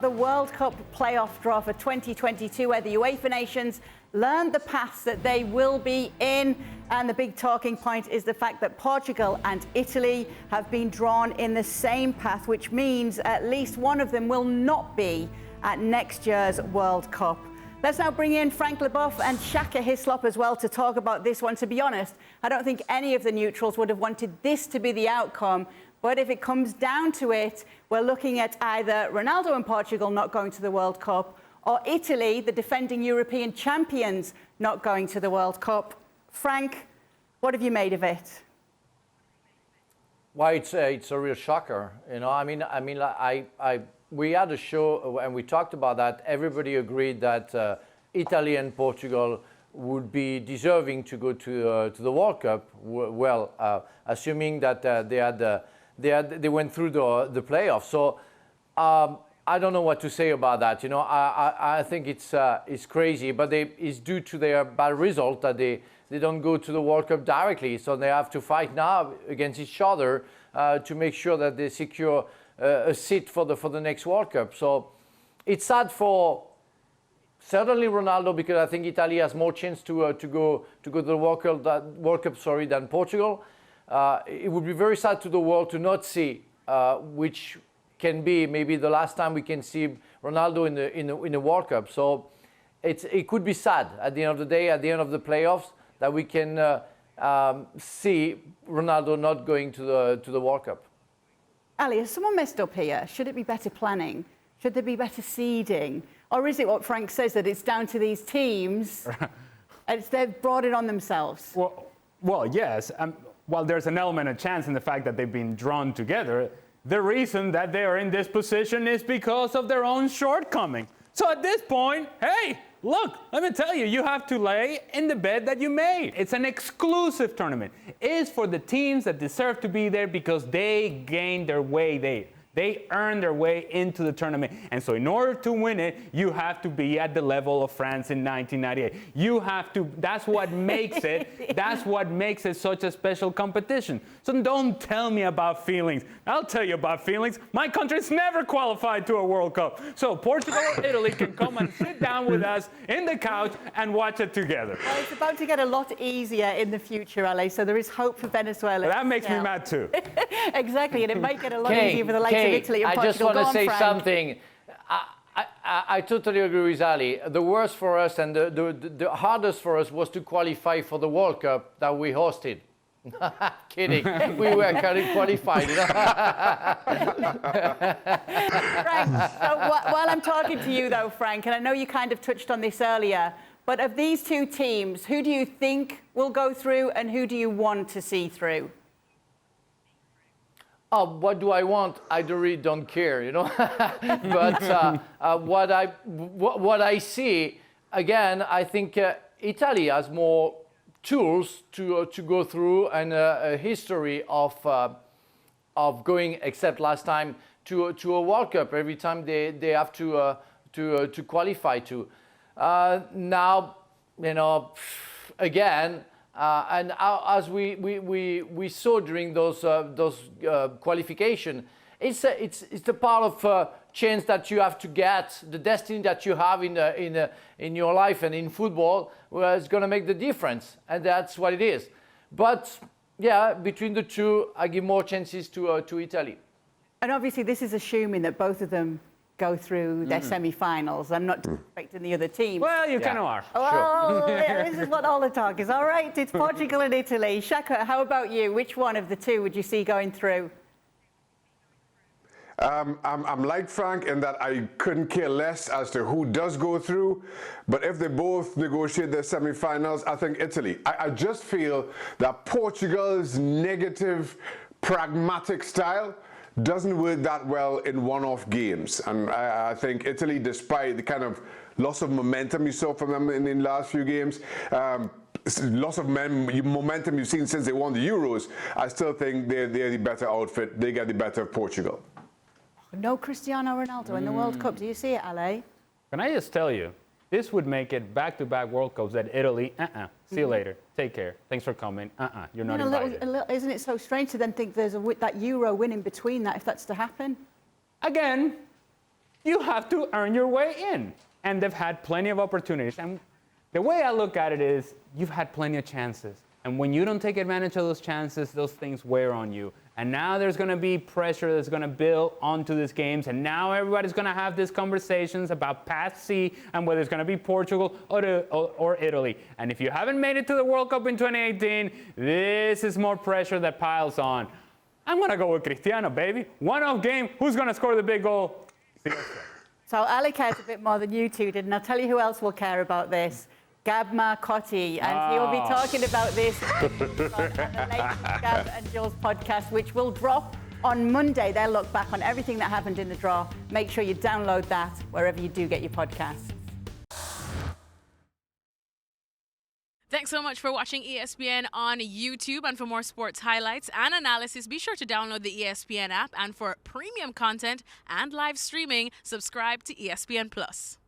The World Cup playoff draw for 2022, where the UEFA nations learned the paths that they will be in. And the big talking point is the fact that Portugal and Italy have been drawn in the same path, which means at least one of them will not be at next year's World Cup. Let's now bring in Frank Leboeuf and Shaka Hislop as well to talk about this one. To be honest, I don't think any of the neutrals would have wanted this to be the outcome. But if it comes down to it, we're looking at either Ronaldo and Portugal not going to the World Cup, or Italy, the defending European champions, not going to the World Cup. Frank, what have you made of it? Well, it's a real shocker. You know, we had a show and we talked about that. Everybody agreed that Italy and Portugal would be deserving to go to the World Cup. Well, assuming that they went through the playoffs. So I don't know what to say about that. You know, I think it's crazy, but it's due to their bad result that they don't go to the World Cup directly. So they have to fight now against each other to make sure that they secure a seat for the next World Cup. So it's sad for certainly Ronaldo, because I think Italy has more chance to go to the World Cup than Portugal. It would be very sad to the world to not see which can be maybe the last time we can see Ronaldo in the World Cup. So it could be sad at the end of the day, at the end of the playoffs, that we can see Ronaldo not going to the World Cup. Ali, has someone messed up here? Should it be better planning? Should there be better seeding? Or is it what Frank says, that it's down to these teams and they've brought it on themselves? Well, yes. While there's an element of chance in the fact that they've been drawn together, the reason that they are in this position is because of their own shortcoming. So at this point, hey, look, let me tell you, you have to lay in the bed that you made. It's an exclusive tournament. It's for the teams that deserve to be there because they gained their way there. They earned their way into the tournament. And so in order to win it, you have to be at the level of France in 1998. You have to, that's what makes it such a special competition. So don't tell me about feelings. I'll tell you about feelings. My country's never qualified to a World Cup. So Portugal or Italy can come and sit down with us in the couch and watch it together. Well, it's about to get a lot easier in the future, Ali, so there is hope for Venezuela. That makes me mad too. Exactly, and it might get a lot easier for the likes of Italy and Portugal. I just want to say Frank. something. I totally agree with Ali. The worst for us and the hardest for us was to qualify for the World Cup that we hosted. Kidding. We were qualified. You know? Frank, so while I'm talking to you, though, Frank, and I know you kind of touched on this earlier, but of these two teams, who do you think will go through and who do you want to see through? Oh, what do I want? I really don't care, you know. But what I see, again, I think Italy has more tools to go through and a history of going, except last time, to a World Cup every time they have to qualify to. Now, you know, again. And as we saw during those qualification, it's the part of chance that you have to get, the destiny that you have in your life and in football, where it's going to make the difference, and that's what it is. But yeah, between the two, I give more chances to Italy. And obviously, this is assuming that both of them go through their semi-finals. I'm not expecting the other team. Well, you kind of are. Oh, sure. This is what all the talk is. All right, it's Portugal and Italy. Shaka, how about you? Which one of the two would you see going through? I'm like Frank in that I couldn't care less as to who does go through, but if they both negotiate their semi-finals, I think Italy. I just feel that Portugal's negative, pragmatic style doesn't work that well in one-off games. And I think Italy, despite the kind of loss of momentum you saw from them in the last few games, loss of momentum you've seen since they won the Euros, I still think they're the better outfit. They get the better of Portugal. No Cristiano Ronaldo in the World Cup. Do you see it, Ale? Can I just tell you, this would make it back-to-back World Cups that Italy, see you later, take care, thanks for coming, you're not invited. Isn't it so strange to then think there's that Euro win in between that, if that's to happen? Again, You have to earn your way in. And they've had plenty of opportunities. And the way I look at it is, you've had plenty of chances. And when you don't take advantage of those chances, those things wear on you. And now there's going to be pressure that's going to build onto these games. And now everybody's going to have these conversations about Path C and whether it's going to be Portugal or Italy. And if you haven't made it to the World Cup in 2018, this is more pressure that piles on. I'm going to go with Cristiano, baby. One-off game. Who's going to score the big goal? So Ali cares a bit more than you two did. And I'll tell you who else will care about this. Gab Marcotti, and he'll be talking about this on the latest Gab and Jules podcast, which will drop on Monday. They'll look back on everything that happened in the draw. Make sure you download that wherever you do get your podcasts. Thanks so much for watching ESPN on YouTube. And for more sports highlights and analysis, be sure to download the ESPN app. And for premium content and live streaming, subscribe to ESPN Plus.